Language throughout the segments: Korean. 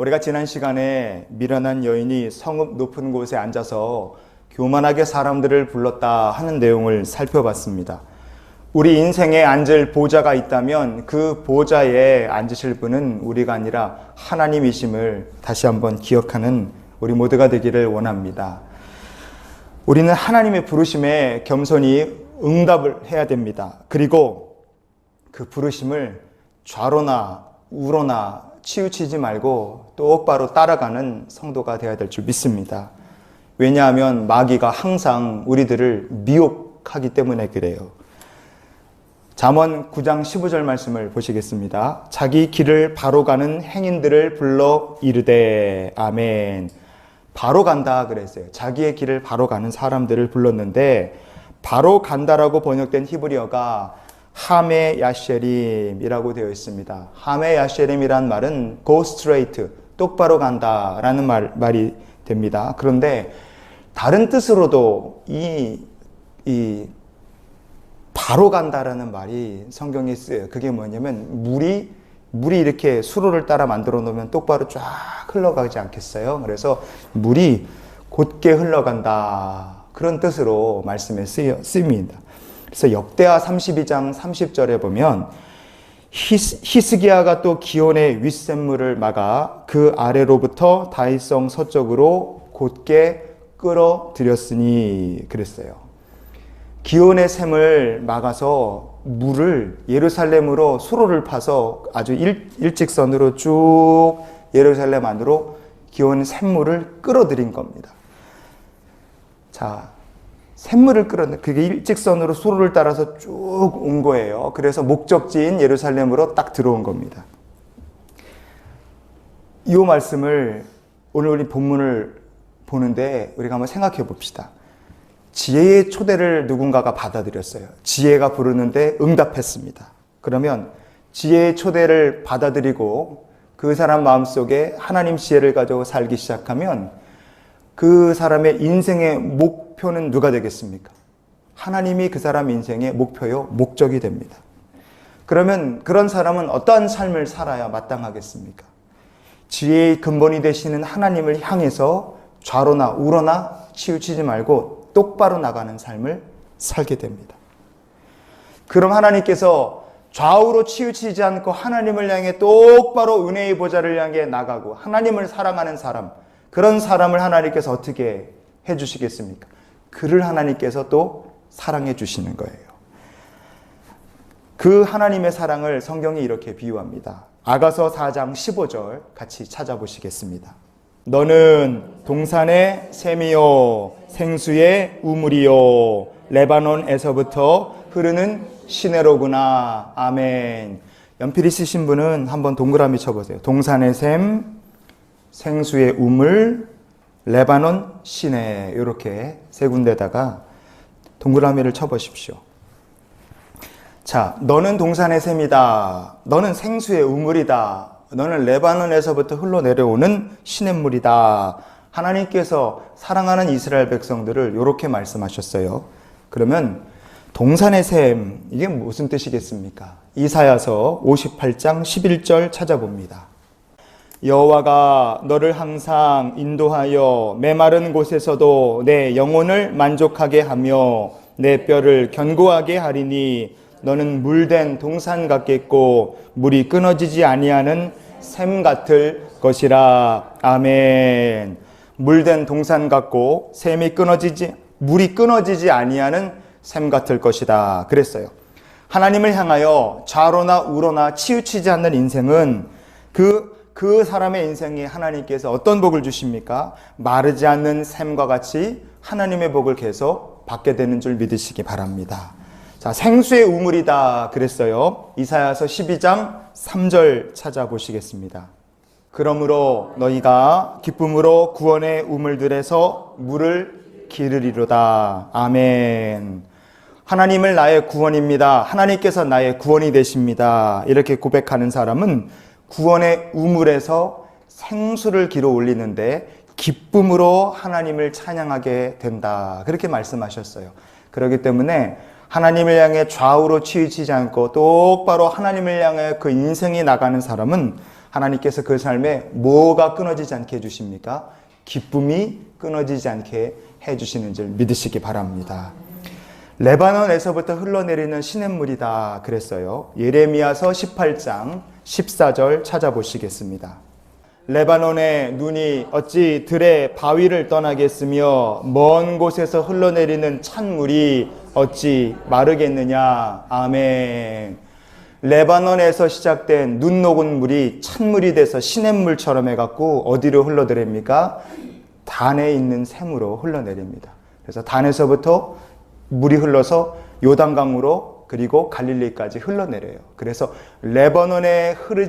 우리가 지난 시간에 미련한 여인이 성읍 높은 곳에 앉아서 교만하게 사람들을 불렀다 하는 내용을 살펴봤습니다. 우리 인생에 앉을 보좌가 있다면 그 보좌에 앉으실 분은 우리가 아니라 하나님이심을 다시 한번 기억하는 우리 모두가 되기를 원합니다. 우리는 하나님의 부르심에 겸손히 응답을 해야 됩니다. 그리고 그 부르심을 좌로나 우로나 치우치지 말고 똑바로 따라가는 성도가 되어야 될 줄 믿습니다. 왜냐하면 마귀가 항상 우리들을 미혹하기 때문에 그래요. 잠언 9장 15절 말씀을 보시겠습니다. 자기 길을 바로 가는 행인들을 불러 이르되 아멘. 바로 간다 그랬어요. 자기의 길을 바로 가는 사람들을 불렀는데 바로 간다라고 번역된 히브리어가 하메 야셰림이라고 되어 있습니다. 하메 야셰림이란 말은 go straight, 똑바로 간다라는 말이 됩니다. 그런데 다른 뜻으로도 이 바로 간다라는 말이 성경에 쓰여요. 그게 뭐냐면 물이 이렇게 수로를 따라 만들어 놓으면 똑바로 쫙 흘러가지 않겠어요? 그래서 물이 곧게 흘러간다. 그런 뜻으로 말씀에 쓰입니다. 그래서 역대하 32장 30절에 보면 히스기야가 또 기온의 윗샘물을 막아 그 아래로부터 다윗성 서쪽으로 곧게 끌어들였으니 그랬어요. 기온의 샘을 막아서 물을 예루살렘으로 수로를 파서 아주 일직선으로 쭉 예루살렘 안으로 기온 샘물을 끌어들인 겁니다. 자, 샘물을 그게 일직선으로 수로를 따라서 쭉 온 거예요. 그래서 목적지인 예루살렘으로 딱 들어온 겁니다. 이 말씀을 오늘 우리 본문을 보는데 우리가 한번 생각해 봅시다. 지혜의 초대를 누군가가 받아들였어요. 지혜가 부르는데 응답했습니다. 그러면 지혜의 초대를 받아들이고 그 사람 마음속에 하나님 지혜를 가지고 살기 시작하면 그 사람의 인생의 목표는 누가 되겠습니까? 하나님이 그 사람 인생의 목표요, 목적이 됩니다. 그러면 그런 사람은 어떠한 삶을 살아야 마땅하겠습니까? 지혜의 근본이 되시는 하나님을 향해서 좌로나 우로나 치우치지 말고 똑바로 나가는 삶을 살게 됩니다. 그럼 하나님께서 좌우로 치우치지 않고 하나님을 향해 똑바로 은혜의 보좌를 향해 나가고 하나님을 사랑하는 사람, 그런 사람을 하나님께서 어떻게 해주시겠습니까? 그를 하나님께서 또 사랑해 주시는 거예요. 그 하나님의 사랑을 성경이 이렇게 비유합니다. 아가서 4장 15절 같이 찾아보시겠습니다. 너는 동산의 샘이요 생수의 우물이요 레바논에서부터 흐르는 시내로구나. 아멘. 연필이 쓰신 분은 한번 동그라미 쳐보세요. 동산의 샘, 생수의 우물, 레바논 시내, 이렇게 세 군데다가 동그라미를 쳐보십시오. 자, 너는 동산의 샘이다. 너는 생수의 우물이다. 너는 레바논에서부터 흘러내려오는 시냇물이다. 하나님께서 사랑하는 이스라엘 백성들을 이렇게 말씀하셨어요. 그러면 동산의 샘, 이게 무슨 뜻이겠습니까? 이사야서 58장 11절 찾아봅니다. 여호와가 너를 항상 인도하여 메마른 곳에서도 내 영혼을 만족하게 하며 내 뼈를 견고하게 하리니 너는 물된 동산 같겠고 물이 끊어지지 아니하는 샘 같을 것이라. 아멘. 물된 동산 같고 물이 끊어지지 아니하는 샘 같을 것이다 그랬어요. 하나님을 향하여 좌로나 우로나 치우치지 않는 인생은 그 사람의 인생에 하나님께서 어떤 복을 주십니까? 마르지 않는 샘과 같이 하나님의 복을 계속 받게 되는 줄 믿으시기 바랍니다. 자, 생수의 우물이다 그랬어요. 이사야서 12장 3절 찾아보시겠습니다. 그러므로 너희가 기쁨으로 구원의 우물들에서 물을 기르리로다. 아멘. 하나님을 나의 구원입니다. 하나님께서 나의 구원이 되십니다. 이렇게 고백하는 사람은 구원의 우물에서 생수를 길어 올리는데 기쁨으로 하나님을 찬양하게 된다. 그렇게 말씀하셨어요. 그렇기 때문에 하나님을 향해 좌우로 치우치지 않고 똑바로 하나님을 향해 그 인생이 나가는 사람은 하나님께서 그 삶에 뭐가 끊어지지 않게 해주십니까? 기쁨이 끊어지지 않게 해주시는 줄 믿으시기 바랍니다. 레바논에서부터 흘러내리는 시냇물이다 그랬어요. 예레미야서 18장 14절 찾아보시겠습니다. 레바논의 눈이 어찌 들의 바위를 떠나겠으며 먼 곳에서 흘러내리는 찬물이 어찌 마르겠느냐. 아멘. 레바논에서 시작된 눈 녹은 물이 찬물이 돼서 시냇물처럼 해갖고 어디로 흘러내립니까? 단에 있는 샘으로 흘러내립니다. 그래서 단에서부터 물이 흘러서 요단강으로 그리고 갈릴리까지 흘러내려요. 그래서 레바논에서부터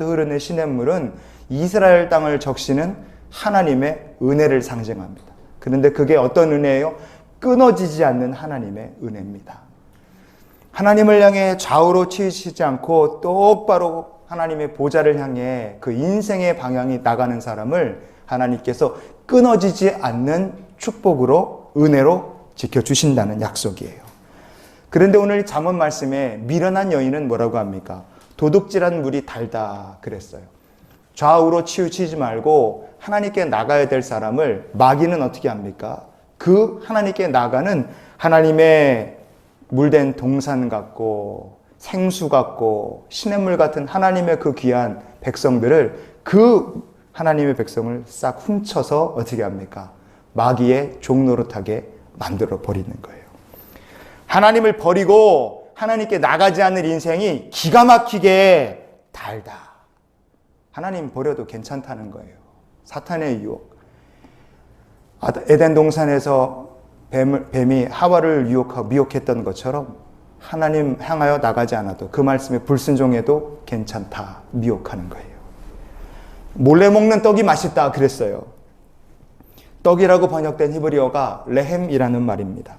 흐르는 시냇물은 이스라엘 땅을 적시는 하나님의 은혜를 상징합니다. 그런데 그게 어떤 은혜예요? 끊어지지 않는 하나님의 은혜입니다. 하나님을 향해 좌우로 치우치지 않고 똑바로 하나님의 보좌를 향해 그 인생의 방향이 나가는 사람을 하나님께서 끊어지지 않는 축복으로 은혜로 지켜주신다는 약속이에요. 그런데 오늘 잠언 말씀에 미련한 여인은 뭐라고 합니까? 도둑질한 물이 달다 그랬어요. 좌우로 치우치지 말고 하나님께 나가야 될 사람을 마귀는 어떻게 합니까? 그 하나님께 나가는 하나님의 물된 동산 같고 생수 같고 시냇물 같은 하나님의 그 귀한 백성들을 그 하나님의 백성을 싹 훔쳐서 어떻게 합니까? 마귀의 종노릇하게 만들어 버리는 거예요. 하나님을 버리고 하나님께 나가지 않는 인생이 기가 막히게 달다. 하나님 버려도 괜찮다는 거예요. 사탄의 유혹. 에덴 동산에서 뱀이 하와를 유혹하고 미혹했던 것처럼 하나님 향하여 나가지 않아도 그 말씀에 불순종해도 괜찮다. 미혹하는 거예요. 몰래 먹는 떡이 맛있다 그랬어요. 떡이라고 번역된 히브리어가 레헴이라는 말입니다.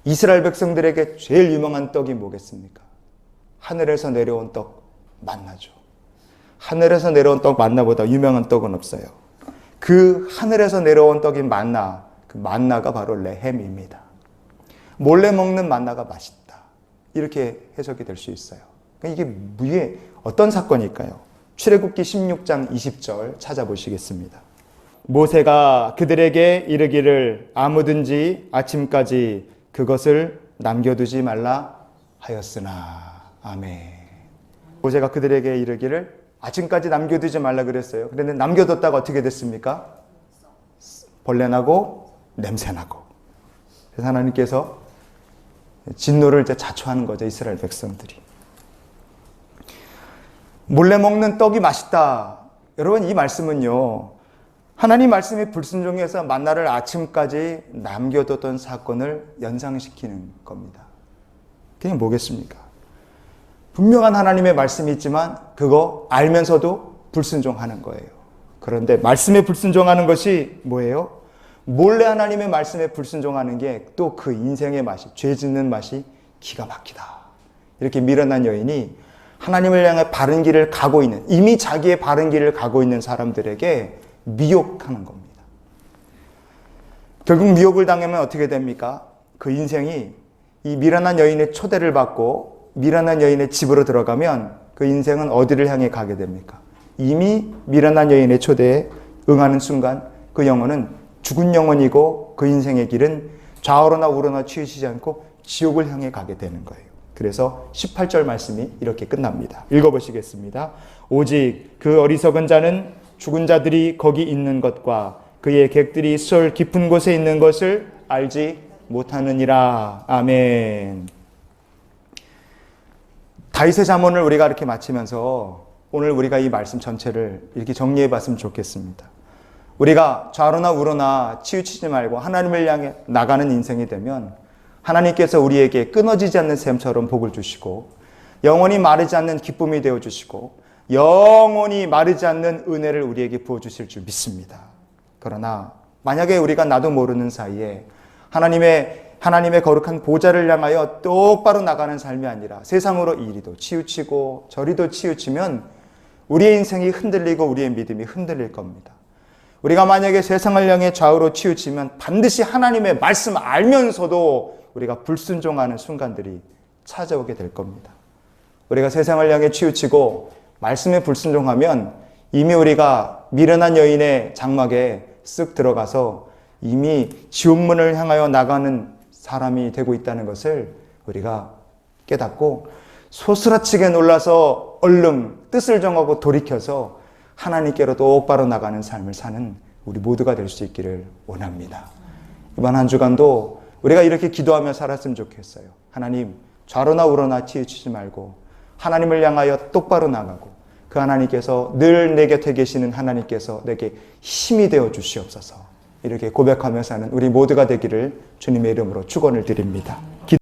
이스라엘 백성들에게 제일 유명한 떡이 뭐겠습니까? 하늘에서 내려온 떡 만나죠. 하늘에서 내려온 떡 만나보다 유명한 떡은 없어요. 그 하늘에서 내려온 떡인 만나, 그 만나가 바로 레헴입니다. 몰래 먹는 만나가 맛있다. 이렇게 해석이 될 수 있어요. 이게 위에 어떤 사건일까요? 출애굽기 16장 20절 찾아보시겠습니다. 모세가 그들에게 이르기를 아무든지 아침까지 그것을 남겨두지 말라 하였으나. 아멘. 모세가 그들에게 이르기를 아침까지 남겨두지 말라 그랬어요. 그런데 남겨뒀다가 어떻게 됐습니까? 벌레나고 냄새나고. 그래서 하나님께서 진노를 이제 자초하는 거죠. 이스라엘 백성들이. 몰래 먹는 떡이 맛있다. 여러분 이 말씀은요. 하나님 말씀에 불순종해서 만나를 아침까지 남겨뒀던 사건을 연상시키는 겁니다. 그게 뭐겠습니까? 분명한 하나님의 말씀이 있지만 그거 알면서도 불순종하는 거예요. 그런데 말씀에 불순종하는 것이 뭐예요? 몰래 하나님의 말씀에 불순종하는 게 또 그 인생의 맛이, 죄 짓는 맛이 기가 막히다. 이렇게 미련한 여인이 하나님을 향해 바른 길을 가고 있는, 이미 자기의 바른 길을 가고 있는 사람들에게 미혹하는 겁니다. 결국 미혹을 당하면 어떻게 됩니까? 그 인생이 이 미련한 여인의 초대를 받고 미련한 여인의 집으로 들어가면 그 인생은 어디를 향해 가게 됩니까? 이미 미련한 여인의 초대에 응하는 순간 그 영혼은 죽은 영혼이고 그 인생의 길은 좌우로나 우로나 치우치지 않고 지옥을 향해 가게 되는 거예요. 그래서 18절 말씀이 이렇게 끝납니다. 읽어보시겠습니다. 오직 그 어리석은 자는 죽은 자들이 거기 있는 것과 그의 객들이 수월 깊은 곳에 있는 것을 알지 못하느니라. 아멘. 다윗의 잠언을 우리가 이렇게 마치면서 오늘 우리가 이 말씀 전체를 이렇게 정리해 봤으면 좋겠습니다. 우리가 좌로나 우로나 치우치지 말고 하나님을 향해 나가는 인생이 되면 하나님께서 우리에게 끊어지지 않는 샘처럼 복을 주시고 영원히 마르지 않는 기쁨이 되어주시고 영원히 마르지 않는 은혜를 우리에게 부어주실 줄 믿습니다. 그러나 만약에 우리가 나도 모르는 사이에 하나님의 거룩한 보좌를 향하여 똑바로 나가는 삶이 아니라 세상으로 이리도 치우치고 저리도 치우치면 우리의 인생이 흔들리고 우리의 믿음이 흔들릴 겁니다. 우리가 만약에 세상을 향해 좌우로 치우치면 반드시 하나님의 말씀 알면서도 우리가 불순종하는 순간들이 찾아오게 될 겁니다. 우리가 세상을 향해 치우치고 말씀에 불순종하면 이미 우리가 미련한 여인의 장막에 쓱 들어가서 이미 지옥문을 향하여 나가는 사람이 되고 있다는 것을 우리가 깨닫고 소스라치게 놀라서 얼른 뜻을 정하고 돌이켜서 하나님께로 똑바로 나가는 삶을 사는 우리 모두가 될 수 있기를 원합니다. 이번 한 주간도 우리가 이렇게 기도하며 살았으면 좋겠어요. 하나님, 좌로나 우로나 치우치지 말고 하나님을 향하여 똑바로 나가고 그 하나님께서 늘 내 곁에 계시는 하나님께서 내게 힘이 되어 주시옵소서. 이렇게 고백하며 사는 우리 모두가 되기를 주님의 이름으로 축원을 드립니다.